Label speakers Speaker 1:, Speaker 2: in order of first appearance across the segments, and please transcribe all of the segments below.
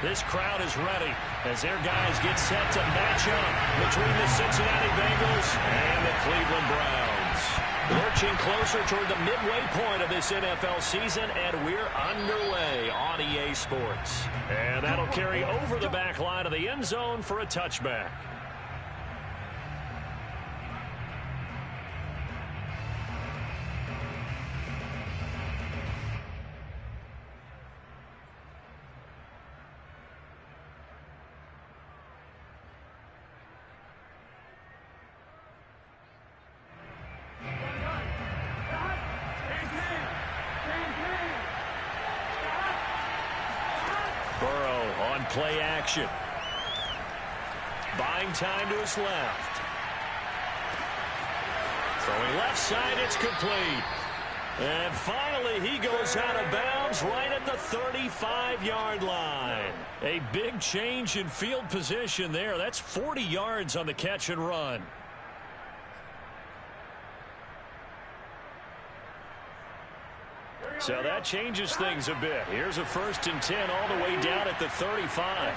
Speaker 1: This crowd is ready as their guys get set to match up between the Cincinnati Bengals and the Cleveland Browns. Lurching closer toward the midway point of this NFL season, and we're underway on EA Sports. And that'll carry over the back line of the end zone for a touchback. Play action. Buying time to his left. Throwing left side, it's complete. And finally, he goes out of bounds right at the 35-yard line. A big change in field position there. That's 40 yards on the catch and run. So that changes things a bit. Here's a 1st and 10 all the way down at the 35.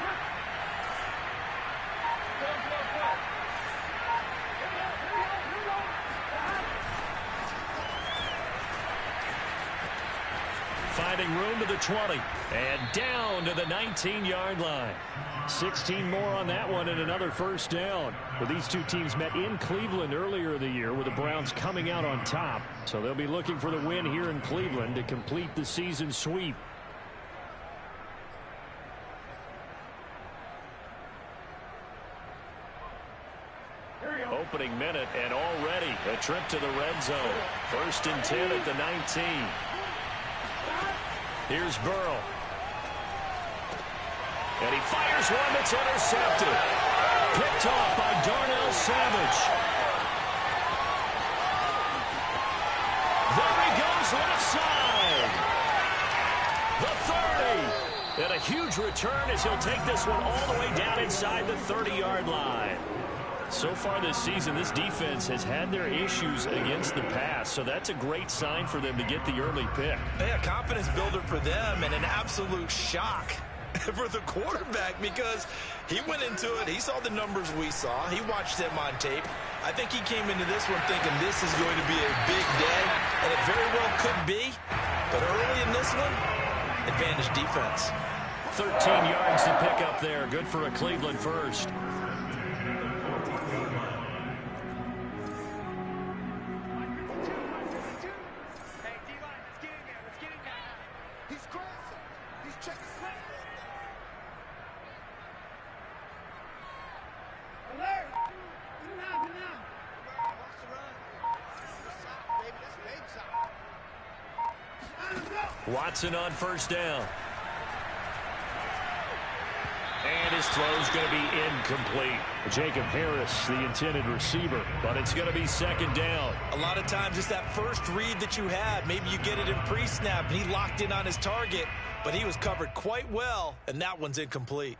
Speaker 1: Finding room to the 20 and down to the 19-yard line. 16 more on that one and another 1st down. Well, these two teams met in Cleveland earlier in the year with the Browns coming out on top. So they'll be looking for the win here in Cleveland to complete the season sweep. Opening minute and already a trip to the red zone. 1st and 10 at the 19. Here's Burrow. And he fires one that's intercepted. Picked off by Darnell Savage. There he goes left side. The 30. And a huge return as he'll take this one all the way down inside the 30-yard line. So far this season, this defense has had their issues against the pass, so that's a great sign for them to get the early pick.
Speaker 2: Yeah, confidence builder for them and an absolute shock for the quarterback because he went into it. He saw the numbers we saw. He watched them on tape. I think he came into this one thinking this is going to be a big day, and it very well could be. But early in this one, advantage defense.
Speaker 1: 13 yards to pick up there. Good for a Cleveland first. Watson on 1st down. And his throw's going to be incomplete. Jacob Harris, the intended receiver, but it's going to be 2nd down.
Speaker 2: A lot of times it's that first read that you have. Maybe you get it in pre-snap, and he locked in on his target, but he was covered quite well, and that one's incomplete.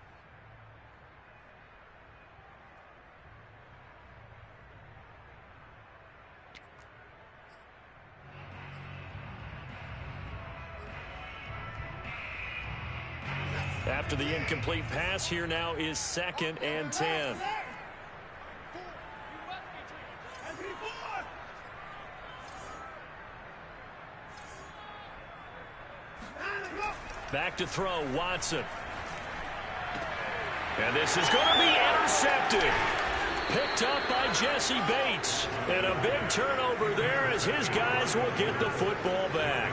Speaker 1: After the incomplete pass, here now is 2nd and 10. Back to throw, Watson. And this is going to be intercepted. Picked up by Jesse Bates. And a big turnover there as his guys will get the football back.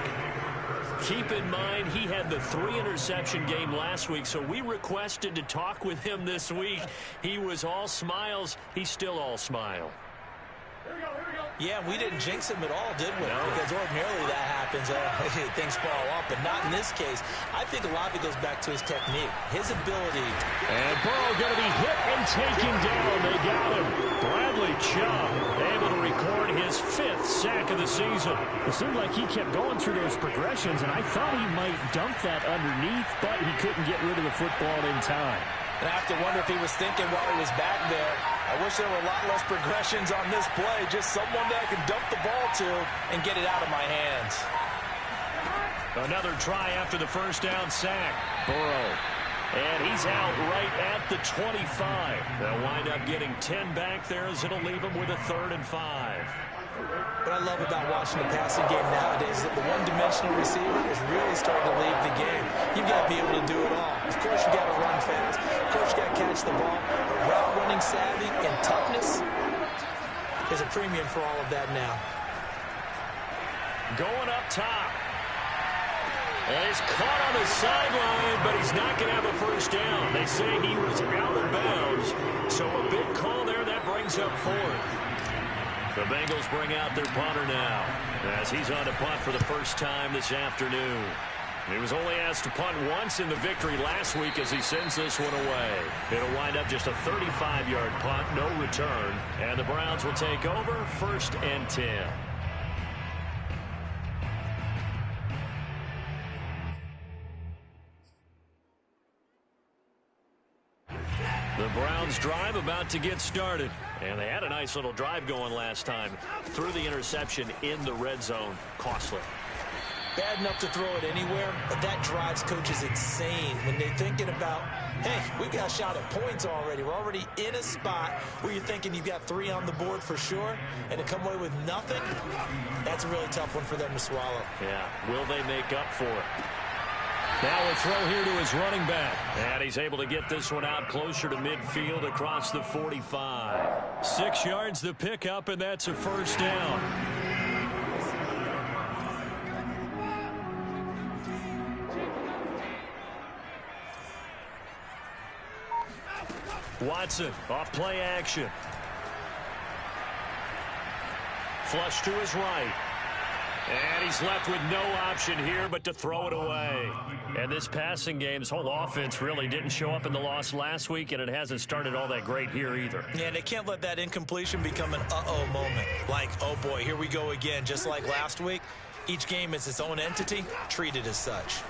Speaker 1: Keep in mind, he had the 3-interception game last week, so we requested to talk with him this week. He was all smiles. He's still all smile.
Speaker 2: Yeah, we didn't jinx him at all, did we?
Speaker 1: No.
Speaker 2: Because ordinarily that happens. Things fall off, but not in this case. I think a lot of it goes back to his technique, his ability.
Speaker 1: And Burrow going to be hit and taken down. They got him. Bradley Chubb able to record his 5th sack of the season.
Speaker 3: It seemed like he kept going through those progressions, and I thought he might dump that underneath, but he couldn't get rid of the football in time.
Speaker 2: And I have to wonder if he was thinking while he was back there, I wish there were a lot less progressions on this play, just someone that I can dump the ball to and get it out of my hands.
Speaker 1: Another try after the 1st down sack. Burrow And he's out right at the 25. They'll wind up getting 10 back there as it'll leave him with a 3rd and 5.
Speaker 2: What I love about watching the passing game nowadays is that the one-dimensional receiver is really starting to lead the game. You've got to be able to do it all. Of course, you got to run fast. Of course, you got to catch the ball. But route running savvy and toughness is a premium for all of that now.
Speaker 1: Going up top. And he's caught on the sideline, but he's not going to have a first down. They say he was out of bounds. So a big call there. That brings up 4th. The Bengals bring out their punter now as he's on to punt for the first time this afternoon. He was only asked to punt once in the victory last week as he sends this one away. It'll wind up just a 35-yard punt, no return, and the Browns will take over 1st and 10. The Browns drive about to get started. And they had a nice little drive going last time. Threw the interception in the red zone. Costly.
Speaker 2: Bad enough to throw it anywhere, but that drives coaches insane when they're thinking about, hey, we've got a shot at points already. We're already in a spot where you're thinking you've got 3 on the board for sure, and to come away with nothing, that's a really tough one for them to swallow.
Speaker 1: Yeah, will they make up for it? Now a throw here to his running back. And he's able to get this one out closer to midfield across the 45. 6 yards the pickup, and that's a first down. Watson off play action. Flush to his right. And he's left with no option here but to throw it away. And this passing game's whole offense really didn't show up in the loss last week, and it hasn't started all that great here either.
Speaker 2: Yeah, and they can't let that incompletion become an uh-oh moment. Like, oh boy, here we go again. Just like last week, each game is its own entity, treated as such.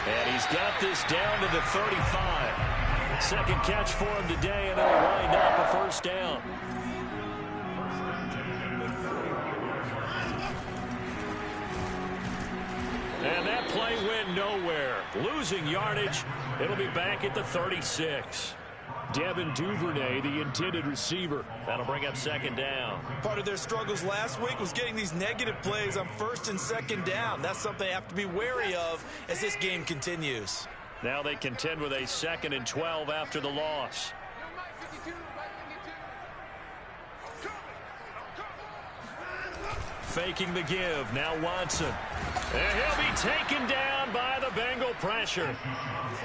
Speaker 1: And he's got this down to the 35. Second catch for him today, and it'll wind up a first down. And that play went nowhere. Losing yardage. It'll be back at the 36. Devin Duvernay, the intended receiver. That'll bring up second down.
Speaker 2: Part of their struggles last week was getting these negative plays on 1st and 2nd down. That's something they have to be wary of as this game continues.
Speaker 1: Now they contend with a 2nd and 12 after the loss. Faking the give. Now Watson. And he'll be taken down by the Bengal pressure.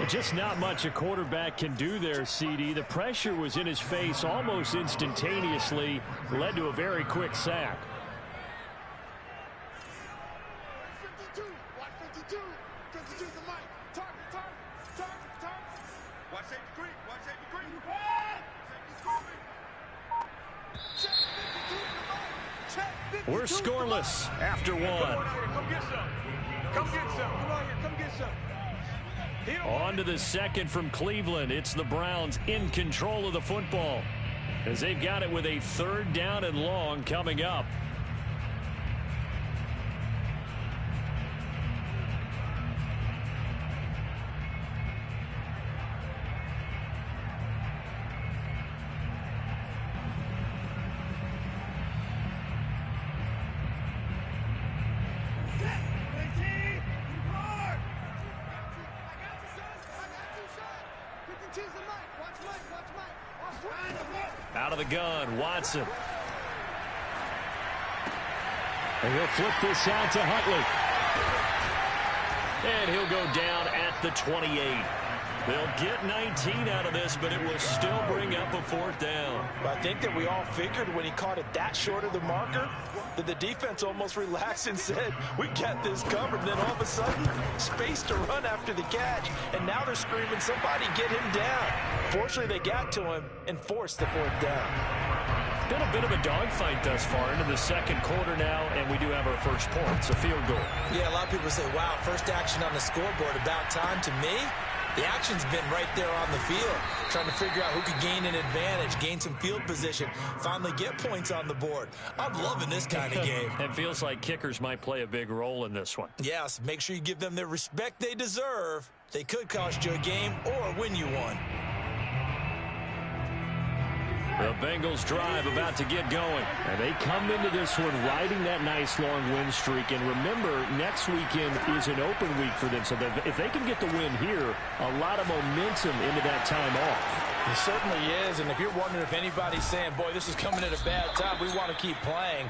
Speaker 1: Just not much a quarterback can do there, CD. The pressure was in his face almost instantaneously. Led to a very quick sack. We're scoreless after one.
Speaker 4: Come get some. Come get some. Come on here. Come get some.
Speaker 1: On to the second from Cleveland. It's the Browns in control of the football as they've got it with a 3rd down and long coming up. Out of the gun, Watson. And he'll flip this out to Huntley. And he'll go down at the 28. They'll get 19 out of this, but it will still bring up a 4th down.
Speaker 2: I think that we all figured when he caught it that short of the marker that the defense almost relaxed and said, we've got this covered. And then all of a sudden, space to run after the catch. And now they're screaming, somebody get him down. Fortunately, they got to him and forced the 4th down.
Speaker 1: Been a bit of a dogfight thus far into the 2nd quarter now, and we do have our first point. It's a field goal.
Speaker 2: Yeah, a lot of people say, wow, first action on the scoreboard, about time. To me, The action's been right there on the field, trying to figure out who could gain an advantage, gain some field position, finally get points on the board. I'm loving this kind of game.
Speaker 1: It feels like kickers might play a big role in this one.
Speaker 2: Yes, make sure you give them the respect they deserve. They could cost you a game or win you one.
Speaker 1: The Bengals drive about to get going.
Speaker 3: And they come into this one riding that nice long win streak. And remember, next weekend is an open week for them. So if they can get the win here, a lot of momentum into that time off.
Speaker 5: It certainly is. And if you're wondering if anybody's saying, boy, this is coming at a bad time, we want to keep playing,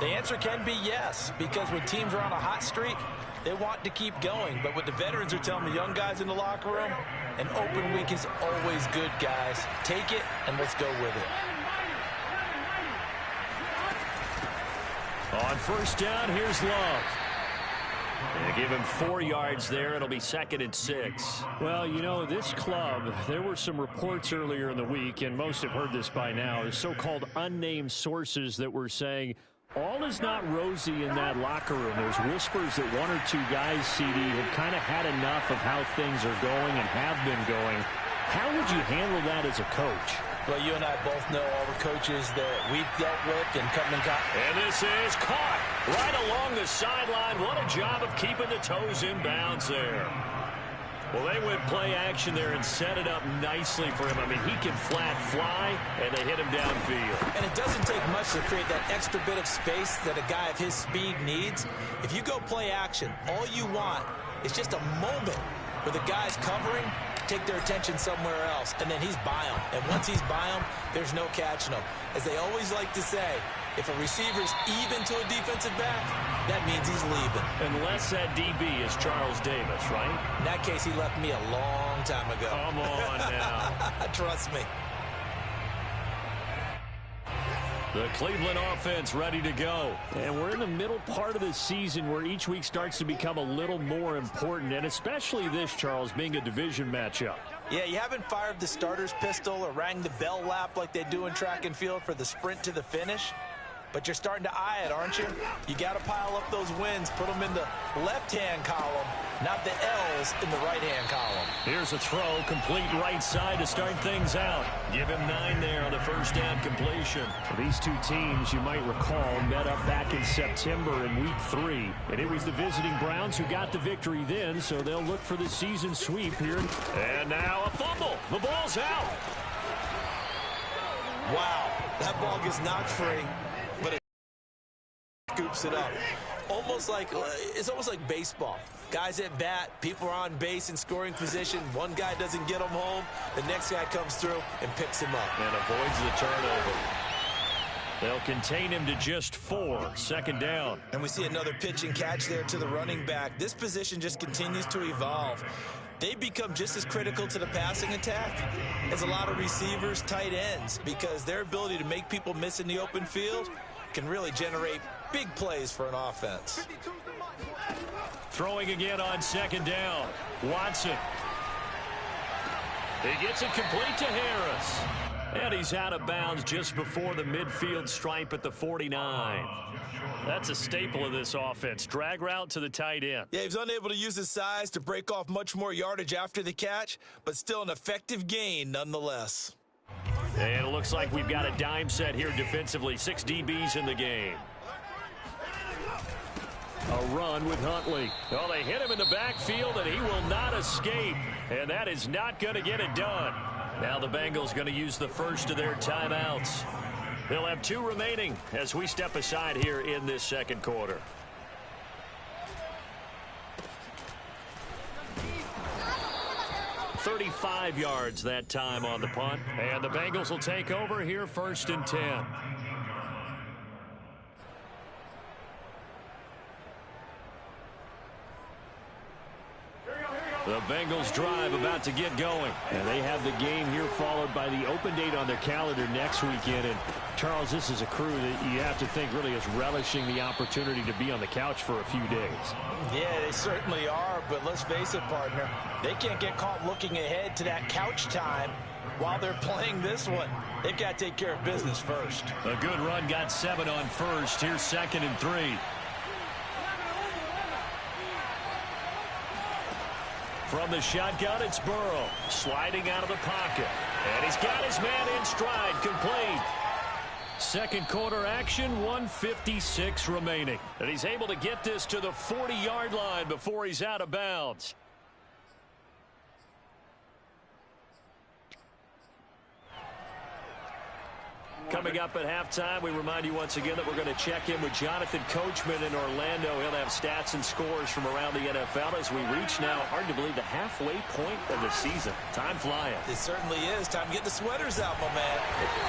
Speaker 5: the answer can be yes. Because when teams are on a hot streak, they want to keep going. But what the veterans are telling the young guys in the locker room, an open week is always good, guys. Take it, and let's go with it.
Speaker 1: On first down, here's Love. They give him 4 yards there. It'll be 2nd and 6.
Speaker 3: Well, you know, this club, there were some reports earlier in the week, and most have heard this by now, the so-called unnamed sources that were saying all is not rosy in that locker room. There's whispers that 1 or 2 guys, CD, have kind of had enough of how things are going and have been going. How would you handle that as a coach?
Speaker 5: Well, you and I both know all the coaches that we've dealt with and come in contact.
Speaker 1: And this is caught right along the sideline. What a job of keeping the toes in bounds there. Well, they went play action there and set it up nicely for him. I mean, he can flat fly, and they hit him downfield.
Speaker 2: And it doesn't take much to create that extra bit of space that a guy of his speed needs. If you go play action, all you want is just a moment where the guy's covering, take their attention somewhere else, and then he's by him. And once he's by him, there's no catching him. As they always like to say, if a receiver's even to a defensive back, that means he's leaving.
Speaker 1: Unless that DB is Charles Davis, right?
Speaker 2: In that case, he left me a long time ago.
Speaker 1: Come on now.
Speaker 2: Trust me.
Speaker 1: The Cleveland offense ready to go.
Speaker 3: And we're in the middle part of the season where each week starts to become a little more important, and especially this, Charles, being a division matchup.
Speaker 2: Yeah, you haven't fired the starter's pistol or rang the bell lap like they do in track and field for the sprint to the finish. But you're starting to eye it, aren't you? You got to pile up those wins, put them in the left-hand column, not the L's in the right-hand column.
Speaker 1: Here's a throw, complete right side to start things out. Give him 9 there on the first down completion.
Speaker 3: These two teams, you might recall, met up back in September in Week 3. And it was the visiting Browns who got the victory then, so they'll look for the season sweep here.
Speaker 1: And now a fumble. The ball's out.
Speaker 2: Wow, that ball gets knocked free, but it scoops it up. It's almost like baseball. Guys at bat, people are on base in scoring position. One guy doesn't get them home. The next guy comes through and picks him up.
Speaker 1: And avoids the turnover. They'll contain him to just 4. 2nd down.
Speaker 2: And we see another pitch and catch there to the running back. This position just continues to evolve. They become just as critical to the passing attack as a lot of receivers, tight ends, because their ability to make people miss in the open field can really generate big plays for an offense.
Speaker 1: Throwing again on 2nd down. Watson. He gets it complete to Harris. And he's out of bounds just before the midfield stripe at the 49. That's a staple of this offense. Drag route to the tight end.
Speaker 2: Yeah, he was unable to use his size to break off much more yardage after the catch, but still an effective gain nonetheless.
Speaker 1: And it looks like we've got a dime set here defensively. 6 DBs in the game. A run with Huntley. Well, they hit him in the backfield, and he will not escape. And that is not going to get it done. Now the Bengals going to use the first of their timeouts. They'll have 2 remaining as we step aside here in this 2nd quarter. $35 yards that time on the punt. And the Bengals will take over here 1st and 10. The Bengals drive about to get going.
Speaker 3: And they have the game here followed by the open date on their calendar next weekend. And, Charles, this is a crew that you have to think really is relishing the opportunity to be on the couch for a few days.
Speaker 5: Yeah, they certainly are, but let's face it, partner. They can't get caught looking ahead to that couch time while they're playing this one. They've got to take care of business first.
Speaker 1: A good run got 7 on first. Here's 2nd and 3. From the shotgun, it's Burrow. Sliding out of the pocket. And he's got his man in stride, complete. Second quarter action, 1:56 remaining. And he's able to get this to the 40-yard line before he's out of bounds. Coming up at halftime, we remind you once again that we're going to check in with Jonathan Coachman in Orlando. He'll have stats and scores from around the NFL as we reach now, hard to believe, the halfway point of the season. Time flying.
Speaker 5: It certainly is. Time to get the sweaters out, my man.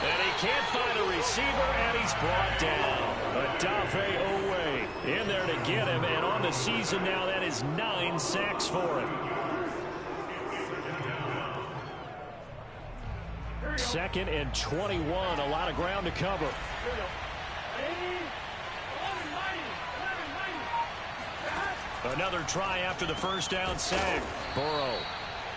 Speaker 1: And he can't find a receiver, and he's brought down. Odafe Owe in there to get him, and on the season now, that is 9 sacks for him. Second and 21, a lot of ground to cover. Another try after the first down sack. Burrow.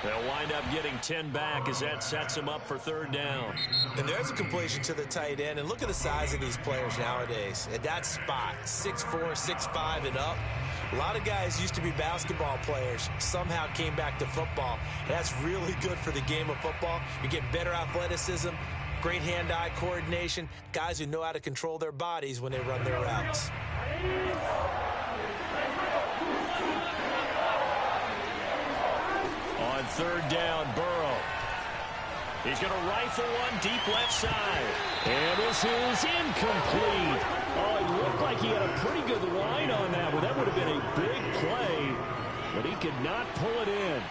Speaker 1: They'll wind up getting 10 back as that sets him up for third down.
Speaker 5: And there's a completion to the tight end. And look at the size of these players nowadays. At that spot, 6'4", 6'5", and up. A lot of guys used to be basketball players, somehow came back to football. And that's really good for the game of football. You get better athleticism, great hand-eye coordination, guys who know how to control their bodies when they run their routes.
Speaker 1: On third down, Burrow. He's going to rifle one deep left side. And this is incomplete. Oh, it looked like he had a pretty good line on that one. That would have been a big play, but he could not pull it in.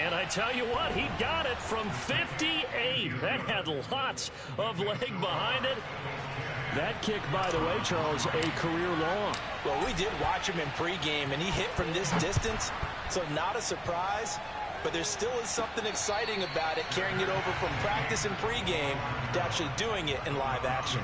Speaker 1: And I tell you what, he got it from 58. That had lots of leg behind it. That kick, by the way, Charles, a career long.
Speaker 5: Well, we did watch him in pregame, and he hit from this distance, so not a surprise. But there still is something exciting about it, carrying it over from practice and pregame to actually doing it in live action.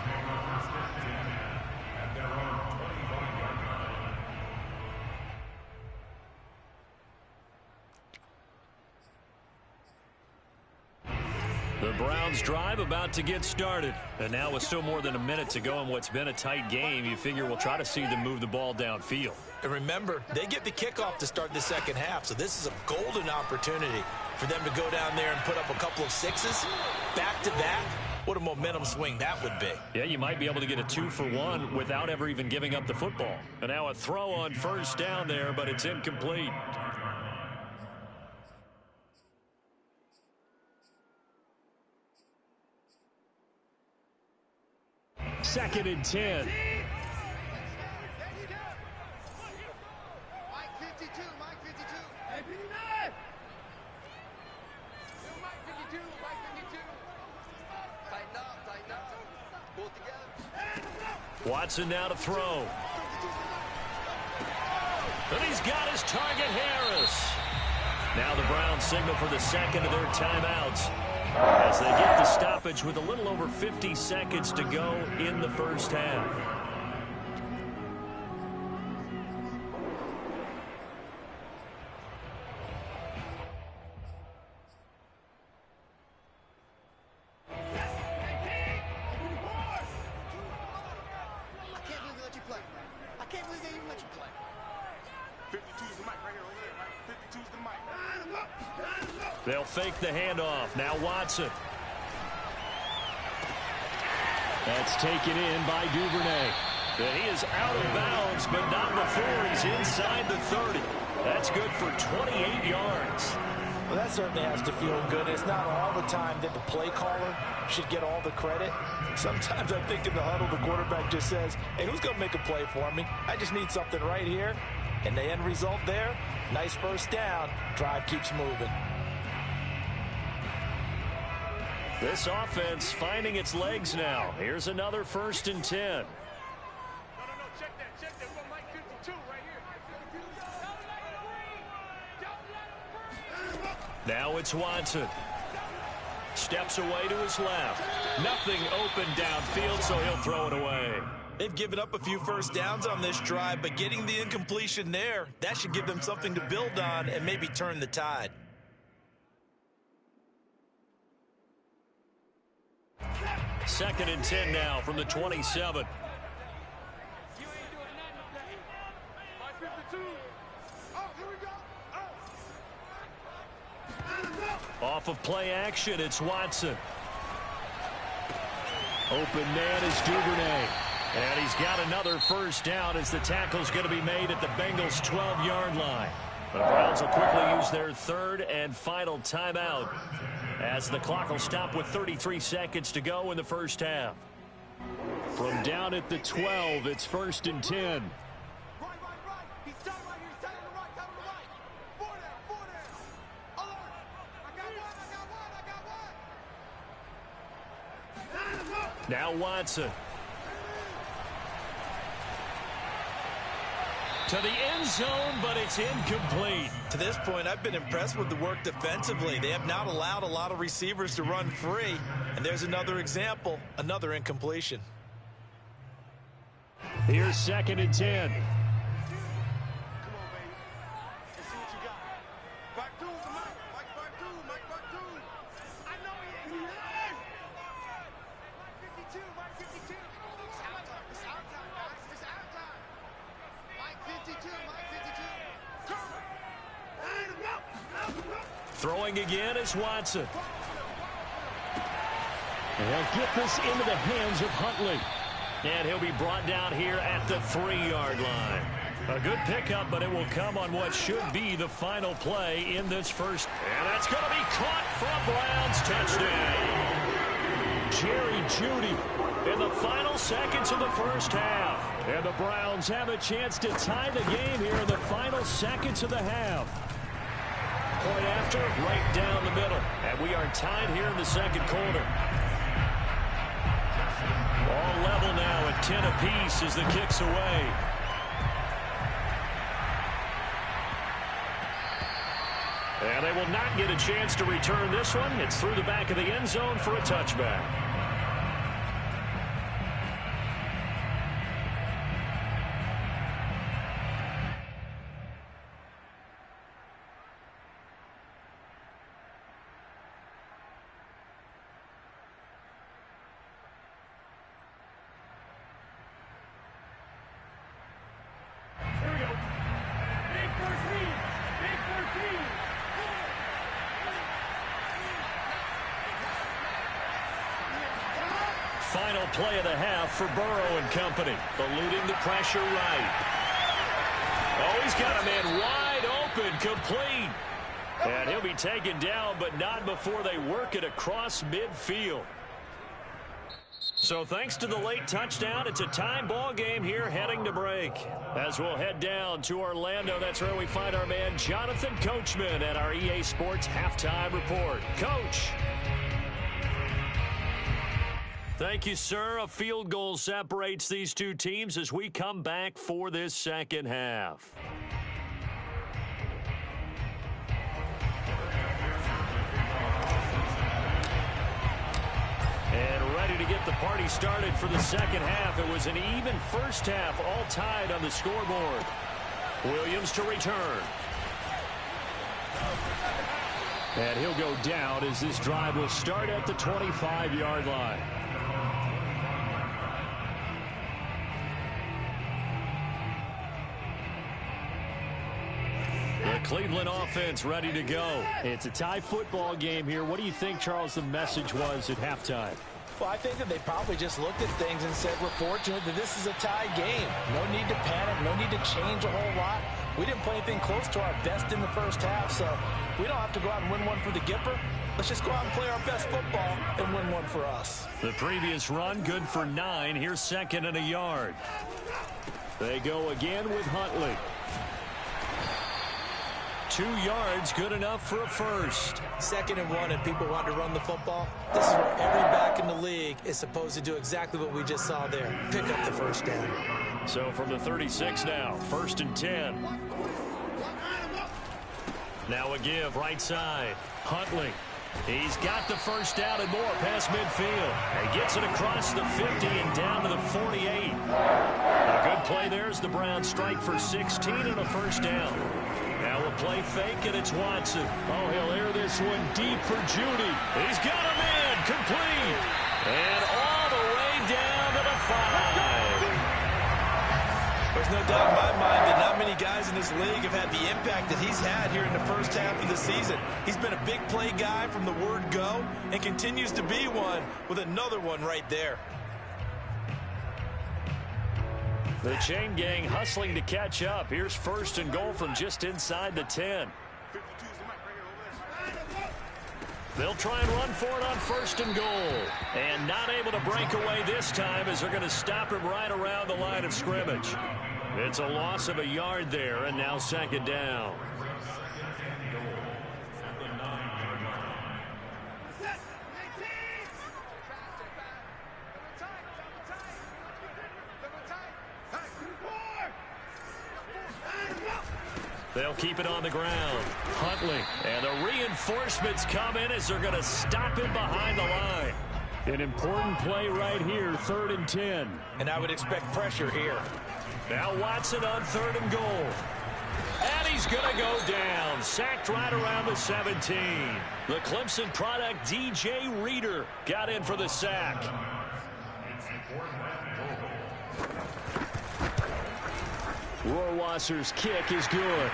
Speaker 1: The Browns drive about to get started. And now with still more than a minute to go in what's been a tight game, you figure we'll try to see them move the ball downfield.
Speaker 5: And remember, they get the kickoff to start the second half, so this is a golden opportunity for them to go down there and put up a couple of sixes back-to-back. What a momentum swing that would be.
Speaker 1: Yeah, you might be able to get a 2-for-1 without ever even giving up the football. And now a throw on first down there, but it's incomplete. Second and 10. Watson now to throw. And he's got his target, Harris. Now the Browns signal for the second of their timeouts as they get the stoppage with a little over 50 seconds to go in the first half. They'll fake the handoff. Now Watson. That's taken in by Duvernay. And he is out of bounds, but not before he's inside the 30. That's good for 28 yards.
Speaker 5: Well, that certainly has to feel good. It's not all the time that the play caller should get all the credit. Sometimes I think in the huddle, the quarterback just says, hey, who's going to make a play for me? I just need something right here. And the end result there, nice first down. Drive keeps moving.
Speaker 1: This offense finding its legs now. Here's another 1st and 10.
Speaker 4: No, check that. We're on Mike 52 right here.
Speaker 1: Now it's Watson. Steps away to his left. Nothing open downfield, so he'll throw it away.
Speaker 2: They've given up a few first downs on this drive, but getting the incompletion there, that should give them something to build on and maybe turn the tide.
Speaker 1: Second and 10 now from the 27. Off of play action, it's Watson. Open man is Duvernay. And he's got another first down as the tackle's going to be made at the Bengals' 12-yard line. The Browns will quickly use their third and final timeout as the clock will stop with 33 seconds to go in the first half. From down at the 12, it's 1st and 10. Now Watson. To the end zone, but it's incomplete.
Speaker 2: To this point, I've been impressed with the work defensively. They have not allowed a lot of receivers to run free. And there's another example, another incompletion.
Speaker 3: Here's 2nd and 10.
Speaker 1: Throwing again is Watson.
Speaker 3: And he'll get this into the hands of Huntley.
Speaker 1: And he'll be brought down here at the 3-yard line. A good pickup, but it will come on what should be the final play in this first. And that's going to be caught for a Browns touchdown. Jerry Jeudy in the final seconds of the first half. And the Browns have a chance to tie the game here in the final seconds of the half. Point after, right down the middle. And we are tied here in the second quarter. All level now at 10 apiece as the kick's away. And they will not get a chance to return this one. It's through the back of the end zone for a touchback. Final play of the half for Burrow and company. Eluding the pressure right. Oh, he's got a man wide open, complete. And he'll be taken down, but not before they work it across midfield. So thanks to the late touchdown, it's a tie ball game here heading to break. As we'll head down to Orlando, that's where we find our man Jonathan Coachman at our EA Sports Halftime Report. Coach. Thank you, sir. A field goal separates these two teams as we come back for this second half. And ready to get the party started for the second half. It was an even first half, all tied on the scoreboard. Williams to return. And he'll go down as this drive will start at the 25-yard line. The Cleveland offense ready to go.
Speaker 3: It's a tie football game here. What do you think, Charles, the message was at halftime?
Speaker 5: Well, I think that they probably just looked at things and said, we're fortunate that this is a tie game. No need to panic, no need to change a whole lot. We didn't play anything close to our best in the first half, so we don't have to go out and win one for the Gipper. Let's just go out and play our best football and win one for us.
Speaker 1: The previous run, good for 9. Here's 2nd and a yard. They go again with Huntley. 2 yards, good enough for a first.
Speaker 2: 2nd and 1, and people want to run the football. This is where every back in the league is supposed to do exactly what we just saw there. Pick up the first down.
Speaker 1: So from the 36 now, 1st and 10. Now a give, right side. Huntley. He's got the first down and more past midfield. He gets it across the 50 and down to the 48. A good play there as the Browns strike for 16 and a first down. Now a play fake, and it's Watson.
Speaker 3: Oh, he'll air this one deep for Jeudy.
Speaker 1: He's got a man, complete. And all the way down to the 5.
Speaker 2: There's no doubt in my mind that not many many guys in this league have had the impact that he's had here in the first half of the season. He's been a big play guy from the word go and continues to be one with another one right there.
Speaker 1: The chain gang hustling to catch up. Here's 1st and goal from just inside the 10. They'll try and run for it on 1st and goal. And not able to break away this time as they're going to stop him right around the line of scrimmage. It's a loss of a yard there, and now 2nd down. They'll keep it on the ground. Huntley. And the reinforcements come in as they're going to stop him behind the line. An important play right here, 3rd and 10.
Speaker 5: And I would expect pressure here.
Speaker 1: Now Watson on 3rd and goal. And he's going to go down. Sacked right around the 17. The Clemson product, DJ Reader, got in for the sack. Rohrwasser's kick is good.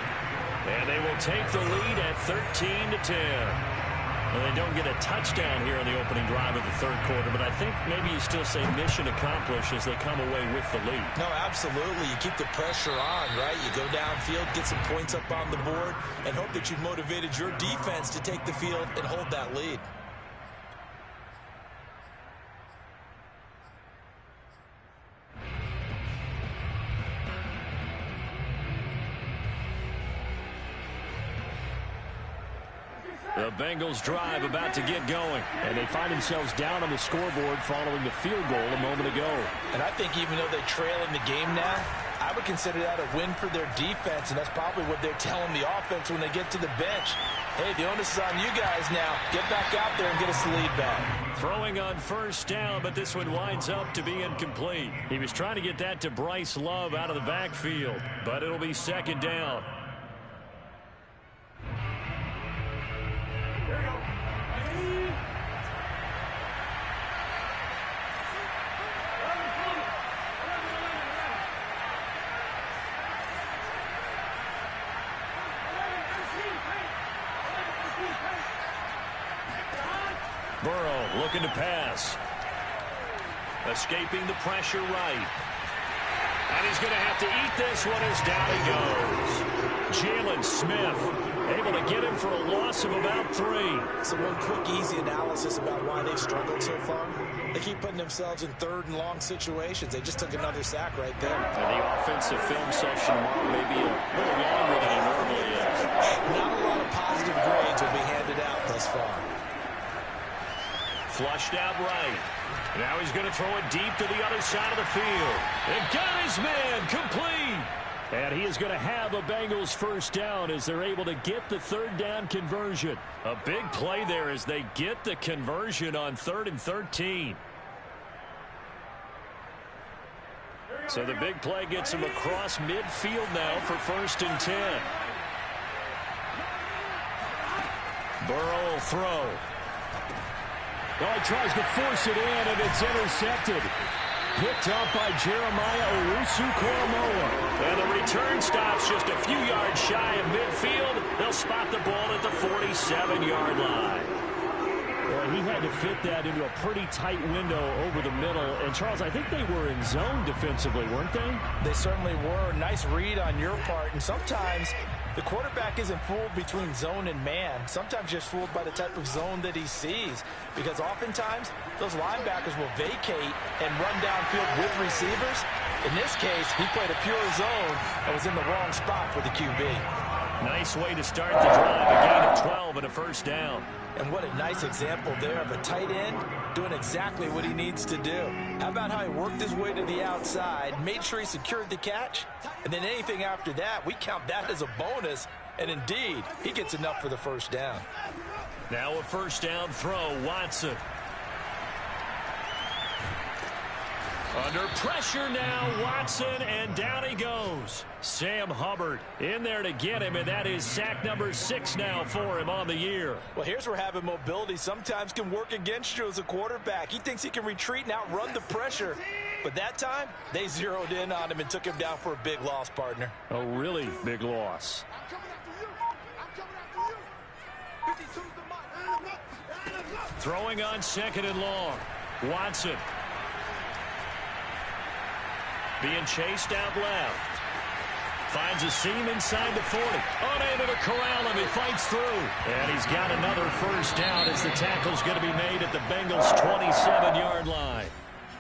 Speaker 1: And they will take the lead at 13-10. Well, they don't get a touchdown here in the opening drive of the 3rd quarter, but I think maybe you still say mission accomplished as they come away with the lead.
Speaker 2: No, absolutely. You keep the pressure on, right? You go downfield, get some points up on the board, and hope that you've motivated your defense to take the field and hold that lead.
Speaker 1: The Bengals drive about to get going.
Speaker 3: And they find themselves down on the scoreboard following the field goal a moment ago.
Speaker 5: And I think even though they trail in the game now, I would consider that a win for their defense, and that's probably what they're telling the offense when they get to the bench. Hey, the onus is on you guys now. Get back out there and get us the lead back.
Speaker 1: Throwing on 1st down, but this one winds up to be incomplete. He was trying to get that to Bryce Love out of the backfield, but it'll be 2nd down. Burrow looking to pass. Escaping the pressure right. And he's going to have to eat this one as down he goes. Jalen Smith able to get him for a loss of about 3.
Speaker 2: So one quick, easy analysis about why they've struggled so far. They keep putting themselves in 3rd and long situations. They just took another sack right there.
Speaker 1: And the offensive film session may be a little longer than it normally is.
Speaker 2: Not a lot of positive grades will be handed out thus far.
Speaker 1: Flushed out right. Now he's going to throw it deep to the other side of the field. And got his man complete. And he is going to have a Bengals 1st down as they're able to get the 3rd down conversion. A big play there as they get the conversion on 3rd and 13. So the big play gets him across midfield now for 1st and 10. Burrow will throw.
Speaker 3: Oh, he tries to force it in, and it's intercepted. Picked up by Jeremiah Owusu-Koramoah.
Speaker 1: And the return stops just a few yards shy of midfield. They'll spot the ball at the 47-yard line.
Speaker 3: Well, he had to fit that into a pretty tight window over the middle. And, Charles, I think they were in zone defensively, weren't they?
Speaker 5: They certainly were. Nice read on your part. And sometimes the quarterback isn't fooled between zone and man. Sometimes just fooled by the type of zone that he sees. Because oftentimes, those linebackers will vacate and run downfield with receivers. In this case, he played a pure zone and was in the wrong spot for the QB.
Speaker 1: Nice way to start the drive. A gain of 12 and a 1st down.
Speaker 5: And what a nice example there of a tight end doing exactly what he needs to do. How about how he worked his way to the outside, made sure he secured the catch, and then anything after that, we count that as a bonus. And indeed, he gets enough for the 1st down.
Speaker 1: Now a 1st down throw, Watson. Under pressure now, Watson, and down he goes. Sam Hubbard in there to get him, and that is sack number 6 now for him on the year.
Speaker 5: Well, here's where having mobility sometimes can work against you as a quarterback. He thinks he can retreat and outrun the pressure, But that time, they zeroed in on him and took him down for a big loss, partner.
Speaker 3: A really big loss.
Speaker 1: Throwing on 2nd and long. Watson. Being chased out left. Finds a seam inside the 40. Unable to corral him. He fights through. And he's got another first down as the tackle's going to be made at the Bengals' 27-yard line.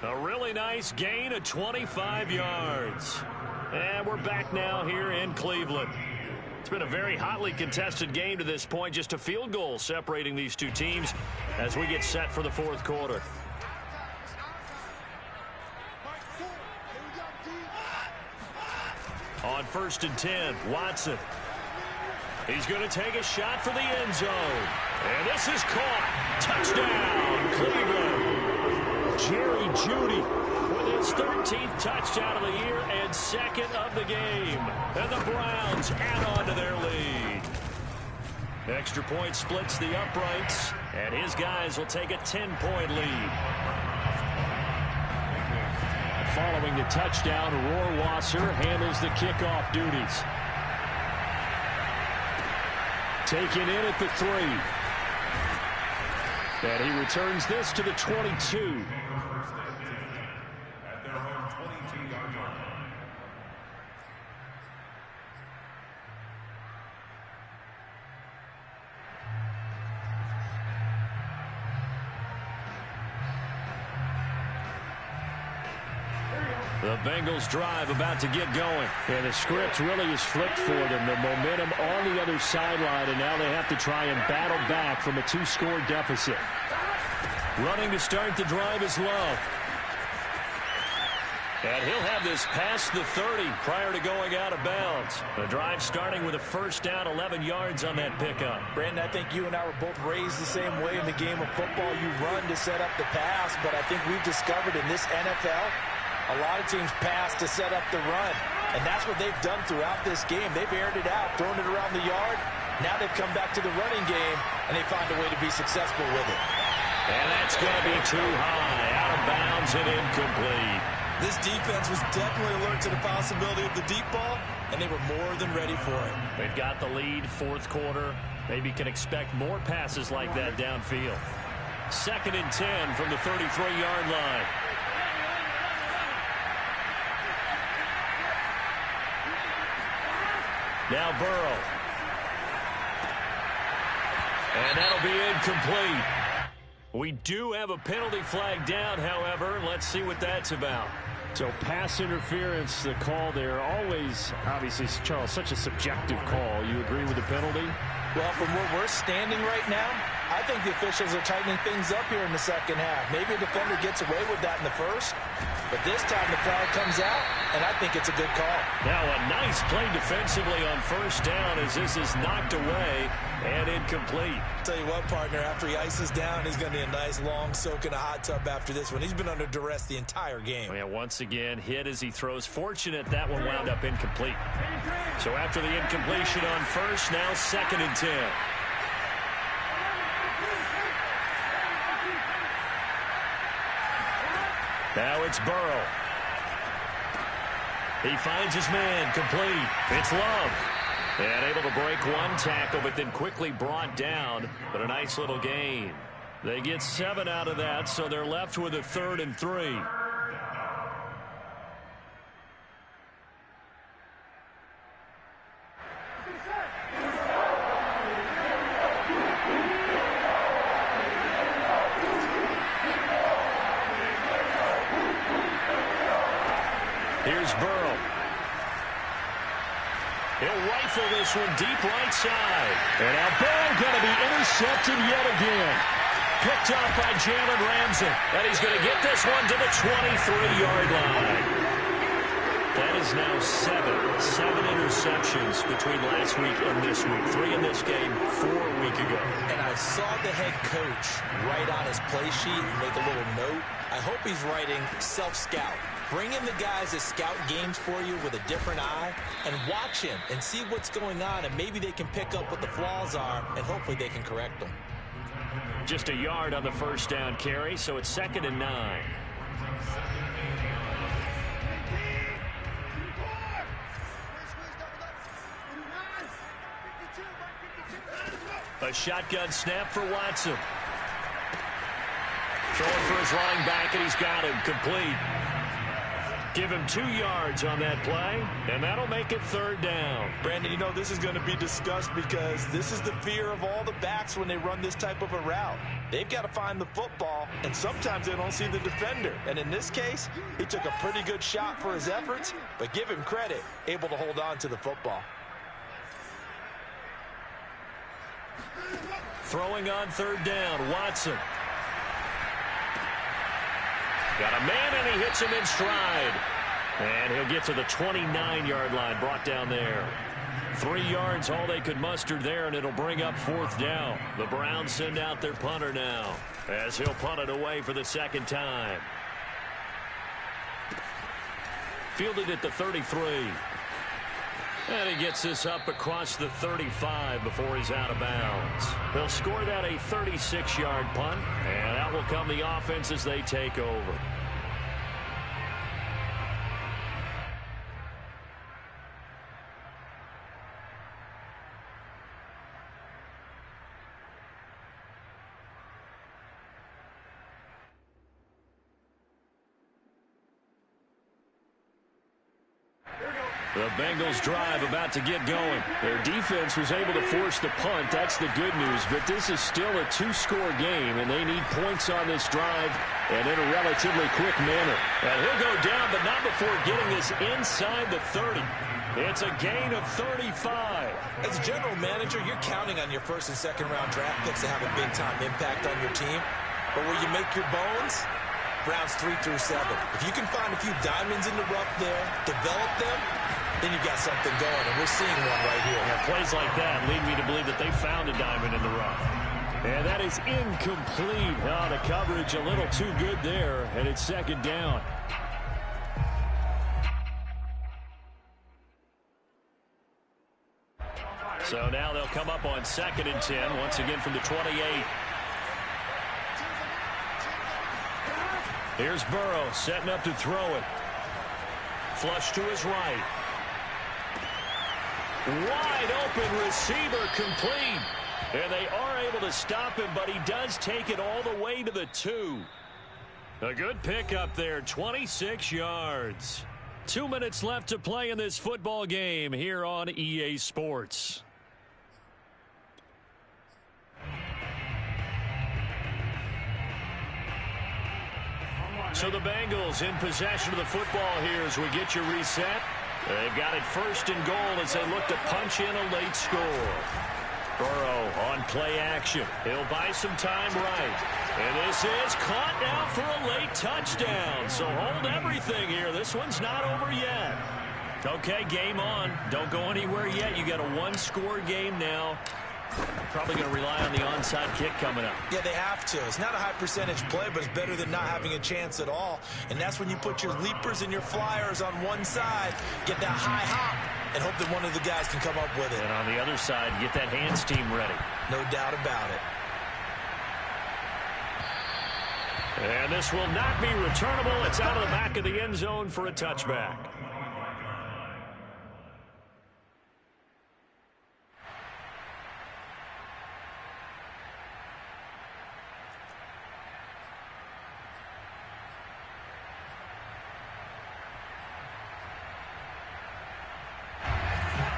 Speaker 1: A really nice gain of 25 yards. And we're back now here in Cleveland. It's been a very hotly contested game to this point. Just a field goal separating these two teams as we get set for the fourth quarter. On 1st and 10, Watson. He's going to take a shot for the end zone. And this is caught. Touchdown, Cleveland. Jerry Jeudy with his 13th touchdown of the year and 2nd of the game. And the Browns add on to their lead. Extra point splits the uprights, and his guys will take a 10-point lead. Following the touchdown, Rohrwasser handles the kickoff duties. Taken in at the 3. And he returns this to the 22. The Bengals drive about to get going.
Speaker 3: And the script really is flipped for them. The momentum on the other sideline, and now they have to try and battle back from a 2-score deficit.
Speaker 1: Running to start the drive is Love. And he'll have this past the 30 prior to going out of bounds. The drive starting with a first down, 11 yards on that pickup.
Speaker 5: Brandon, I think you and I were both raised the same way in the game of football. You run to set up the pass, but I think we've discovered in this NFL, a lot of teams pass to set up the run. And that's what they've done throughout this game. They've aired it out, thrown it around the yard. Now they've come back to the running game, and they find a way to be successful with it.
Speaker 1: And that's going to be too high, out of bounds and incomplete.
Speaker 2: This defense was definitely alert to the possibility of the deep ball, and they were more than ready for it.
Speaker 1: They've got the lead, fourth quarter. Maybe can expect more passes like that downfield. 2nd and 10 from the 33-yard line. Now Burrow. And that'll be incomplete. We do have a penalty flag down, however. Let's see what that's about.
Speaker 3: So pass interference, the call there. Always, obviously, Charles, such a subjective call. You agree with the penalty?
Speaker 5: Well, from where we're standing right now, I think the officials are tightening things up here in the second half. Maybe a defender gets away with that in the first, but this time the flag comes out, and I think it's a good call.
Speaker 1: Now a nice play defensively on first down as this is knocked away and incomplete.
Speaker 2: Tell you what, partner, after he ices down, he's going to need a nice long soak in a hot tub after this one. He's been under duress the entire game.
Speaker 1: Yeah, once again, hit as he throws. Fortunate that one wound up incomplete. So after the incompletion on first, now 2nd and 10. Now it's Burrow. He finds his man, complete. It's Love. And able to break one tackle, but then quickly brought down. But a nice little gain. They get 7 out of that, so they're left with a 3rd and 3. Here's Burrow. He'll rifle this one deep right side. And now Burrow going to be intercepted yet again. Picked up by Jalen Ramsey. And he's going to get this one to the 23-yard line. That is now 7 interceptions between last week and this week. 3 in this game, 4 a week ago.
Speaker 2: And I saw the head coach write on his play sheet and make a little note. I hope he's writing self-scout. Bring in the guys that scout games for you with a different eye and watch him and see what's going on, and maybe they can pick up what the flaws are, and hopefully they can correct them.
Speaker 1: Just a yard on the first down carry, so it's 2nd and 9. A shotgun snap for Watson. Throwing for his running back, and he's got him complete. Give him 2 yards on that play, and that'll make it 3rd down.
Speaker 2: Brandon, you know this is going to be discussed because this is the fear of all the backs when they run this type of a route. They've got to find the football, and sometimes they don't see the defender. And in this case, he took a pretty good shot for his efforts, but give him credit, able to hold on to the football.
Speaker 1: Throwing on 3rd down, Watson. Got a man, and he hits him in stride. And he'll get to the 29-yard line, brought down there. 3 yards, all they could muster there, and it'll bring up 4th down. The Browns send out their punter now, as he'll punt it away for the 2nd time. Fielded at the 33. And he gets this up across the 35 before he's out of bounds. They'll score that a 36-yard punt, and out will come the offense as they take over. The Bengals drive about to get going. Their defense was able to force the punt. That's the good news. But this is still a 2-score game, and they need points on this drive and in a relatively quick manner. And he'll go down, but not before getting this inside the 30. It's a gain of 35.
Speaker 2: As a general manager, you're counting on your 1st and 2nd round draft picks to have a big-time impact on your team. But where you make your bones, rounds 3 through 7. If you can find a few diamonds in the rough there, develop them, then you've got something going, and we're seeing one right here.
Speaker 1: Yeah, plays like that lead me to believe that they found a diamond in the rough. And that is incomplete. Oh, the coverage a little too good there, and it's 2nd down. So now they'll come up on 2nd and 10, once again from the 28. Here's Burrow setting up to throw it. Flush to his right. Wide open receiver complete. And they are able to stop him, but he does take it all the way to the 2. A good pickup there, 26 yards. 2 minutes left to play in this football game here on EA Sports. So the Bengals in possession of the football here as we get you reset. They've got it 1st and goal as they look to punch in a late score. Burrow on play action. He'll buy some time right. And this is caught now for a late touchdown. So hold everything here. This one's not over yet. Okay, game on. Don't go anywhere yet. You got a 1-score game now. Probably going to rely on the onside kick coming up.
Speaker 2: Yeah, they have to. It's not a high percentage play, but it's better than not having a chance at all. And that's when you put your leapers and your flyers on one side, get that high hop, and hope that one of the guys can come up with it.
Speaker 1: And on the other side, get that hands team ready.
Speaker 2: No doubt about it.
Speaker 1: And this will not be returnable. It's out of the back of the end zone for a touchback.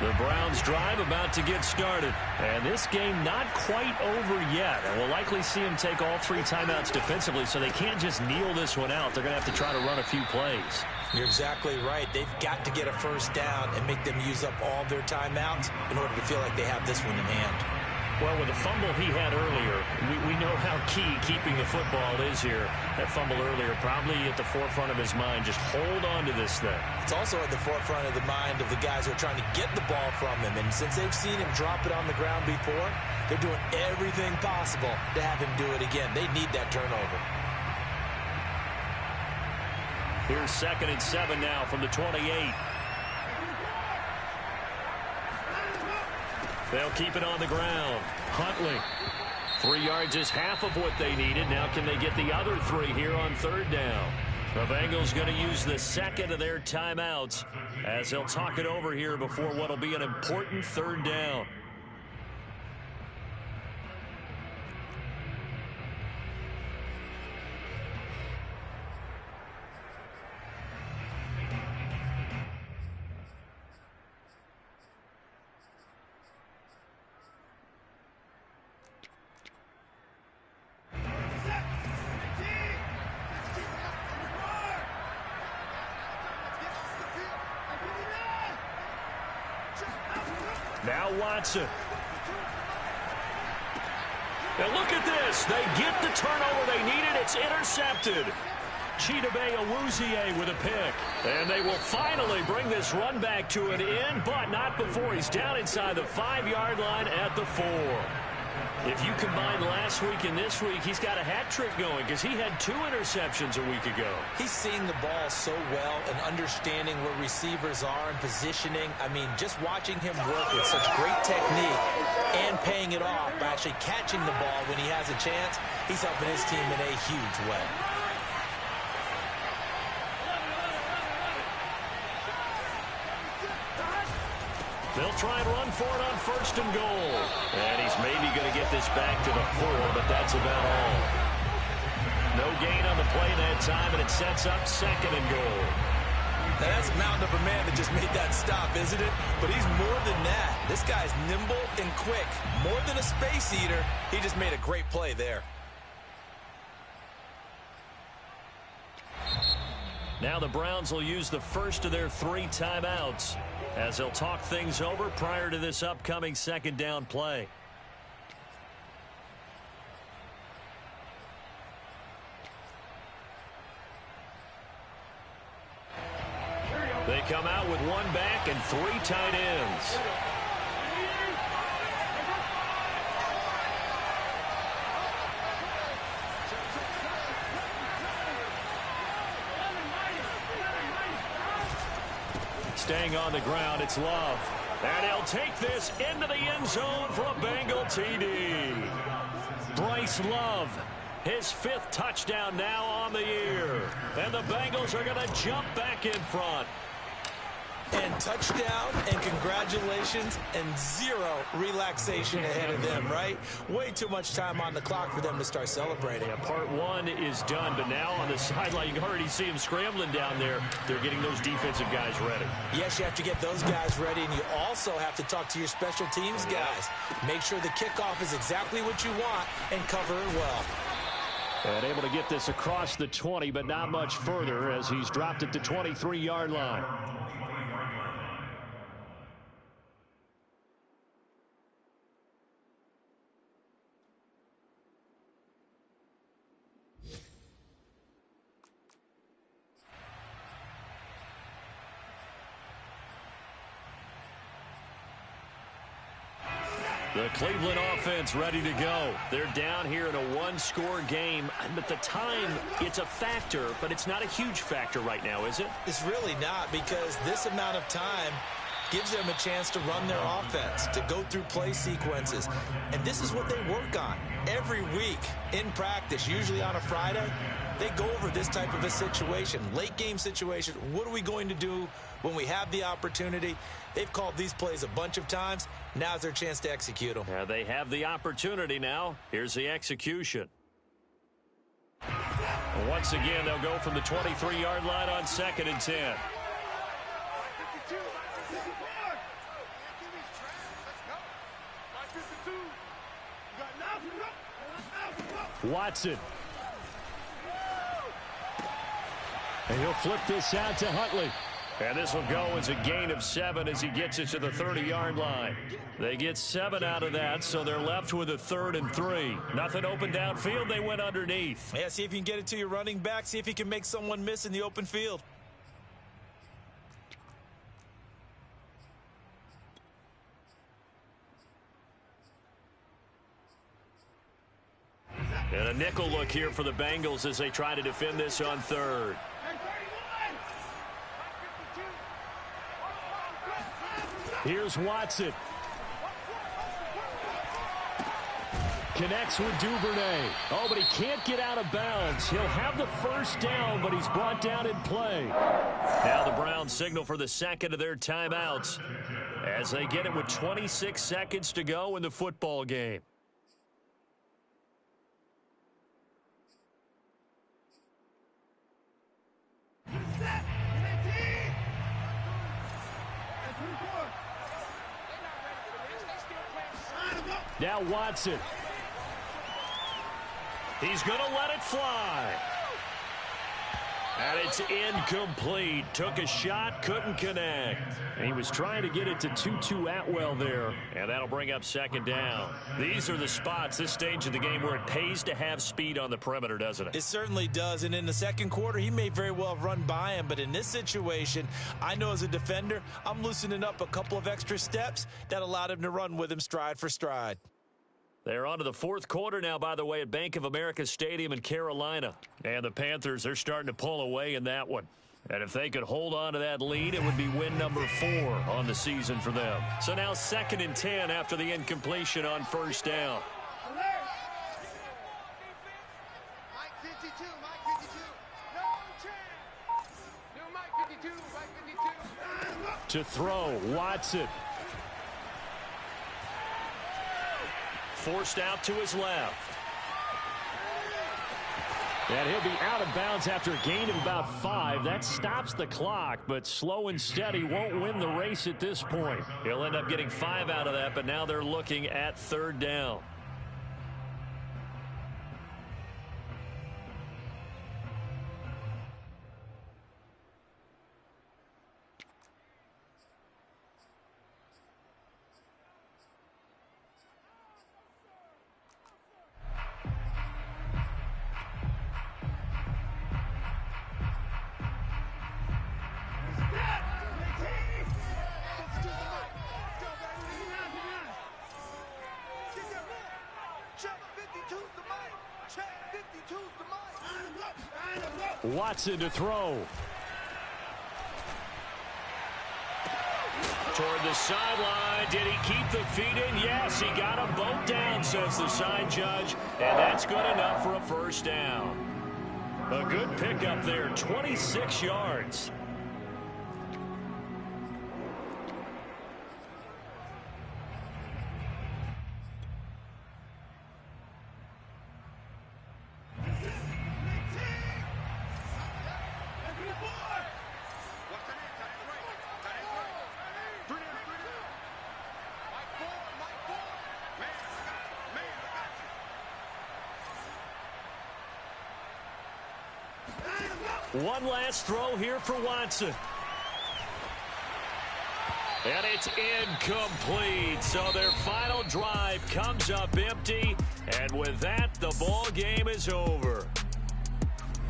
Speaker 1: The Browns drive about to get started. And this game not quite over yet. And we'll likely see them take all 3 timeouts defensively, so they can't just kneel this one out. They're going to have to try to run a few plays.
Speaker 2: You're exactly right. They've got to get a 1st down and make them use up all their timeouts in order to feel like they have this one in hand.
Speaker 1: Well, with the fumble he had earlier, we know how key keeping the football is here. That fumble earlier probably at the forefront of his mind. Just hold on to this thing.
Speaker 2: It's also at the forefront of the mind of the guys who are trying to get the ball from him. And since they've seen him drop it on the ground before, they're doing everything possible to have him do it again. They need that turnover.
Speaker 1: Here's 2nd and 7 now from the 28. They'll keep it on the ground. Huntley. 3 yards is half of what they needed. Now can they get the other 3 here on 3rd down? The Bengals going to use the 2nd of their timeouts as they'll talk it over here before what will be an important 3rd down. Now Watson. And look at this. They get the turnover they needed. It's intercepted. Chidobe Awuzie with a pick. And they will finally bring this run back to an end, but not before he's down inside the 5-yard line at the 4. If you combine last week and this week, he's got a hat trick going because he had 2 interceptions a week ago.
Speaker 5: He's seeing the ball so well and understanding where receivers are and positioning. I mean, just watching him work with such great technique and paying it off by actually catching the ball when he has a chance, he's helping his team in a huge way.
Speaker 1: They'll try and run for it on 1st and goal. And he's maybe going to get this back to the 4, but that's about all. No gain on the play that time, and it sets up 2nd and goal.
Speaker 2: Now that's a mountain of a man that just made that stop, isn't it? But he's more than that. This guy's nimble and quick. More than a space eater, he just made a great play there.
Speaker 1: Now the Browns will use the first of their 3 timeouts as they'll talk things over prior to this upcoming 2nd down play. They come out with 1 back and 3 tight ends. Staying on the ground, it's Love. And he'll take this into the end zone for a Bengal TD. Bryce Love, his 5th touchdown now on the year. And the Bengals are going to jump back in front.
Speaker 5: And touchdown and congratulations and 0 relaxation ahead of them, right? Way too much time on the clock for them to start celebrating.
Speaker 1: Yeah, part 1 is done, but now on the sideline, you can already see them scrambling down there. They're getting those defensive guys ready.
Speaker 5: Yes, you have to get those guys ready, and you also have to talk to your special teams guys. Make sure the kickoff is exactly what you want and cover it well.
Speaker 3: And able to get this across the 20, but not much further as he's dropped it to 23-yard line.
Speaker 1: The Cleveland offense ready to go. They're down here in a 1-score game. But the time, it's a factor, but it's not a huge factor right now, is it?
Speaker 5: It's really not, because this amount of time gives them a chance to run their offense, to go through play sequences. And this is what they work on every week in practice, usually on a Friday. They go over this type of a situation, late game situation. What are we going to do when we have the opportunity? They've called these plays a bunch of times. Now's their chance to execute them.
Speaker 1: Yeah, they have the opportunity now. Here's the execution. And once again, they'll go from the 23-yard line on 2nd and 10. Watson. And he'll flip this out to Huntley. And this will go as a gain of 7 as he gets it to the 30-yard line. They get 7 out of that, so they're left with a 3rd and 3. Nothing open downfield. They went underneath.
Speaker 5: Yeah, see if you can get it to your running back. See if you can make someone miss in the open field.
Speaker 1: And a nickel look here for the Bengals as they try to defend this on 3rd. Here's Watson. Connects with Duvernay. Oh, but he can't get out of bounds. He'll have the 1st down, but he's brought down in play. Now the Browns signal for the 2nd of their timeouts as they get it with 26 seconds to go in the football game. Now Watson. He's going to let it fly. And it's incomplete. Took a shot, couldn't connect.
Speaker 3: And he was trying to get it to Tutu Atwell there.
Speaker 1: And that'll bring up second down. These are the spots, this stage of the game, where it pays to have speed on the perimeter, doesn't it?
Speaker 5: It certainly does. And in the second quarter, he may very well have run by him. But in this situation, I know as a defender, I'm loosening up a couple of extra steps that allowed him to run with him stride for stride.
Speaker 1: They're on to the fourth quarter now, by the way, at Bank of America Stadium in Carolina. And the Panthers, they're starting to pull away in that one. And if they could hold on to that lead, it would be win number 4 on the season for them. So now 2nd and 10 after the incompletion on first down.
Speaker 3: To throw, Watson.
Speaker 1: Forced out to his left.
Speaker 3: And he'll be out of bounds after a gain of about 5. That stops the clock, but slow and steady won't win the race at this point.
Speaker 1: He'll end up getting 5 out of that, but now they're looking at 3rd down.
Speaker 3: Watson to throw.
Speaker 1: Toward the sideline. Did he keep the feet in? Yes, he got them both down, says the side judge. And that's good enough for a first down. A good pickup there, 26 yards. One last throw here for Watson. And it's incomplete. So their final drive comes up empty. And with that, the ball game is over.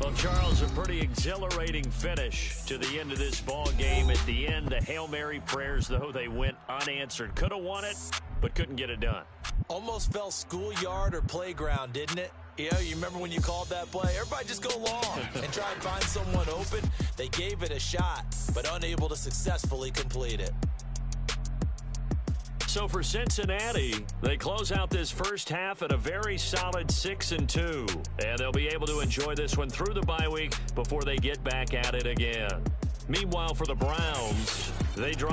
Speaker 1: Well, Charles, a pretty exhilarating finish to the end of this ball game. At the end, the Hail Mary prayers, though, they went unanswered. Could have won it, but couldn't get it done.
Speaker 5: Almost felt schoolyard or playground, didn't it? Yeah, you remember when you called that play? Everybody just go long and try and find someone open. They gave it a shot, but unable to successfully complete it.
Speaker 1: So for Cincinnati, they close out this first half at a very solid 6-2. And they'll be able to enjoy this one through the bye week before they get back at it again. Meanwhile, for the Browns, they drop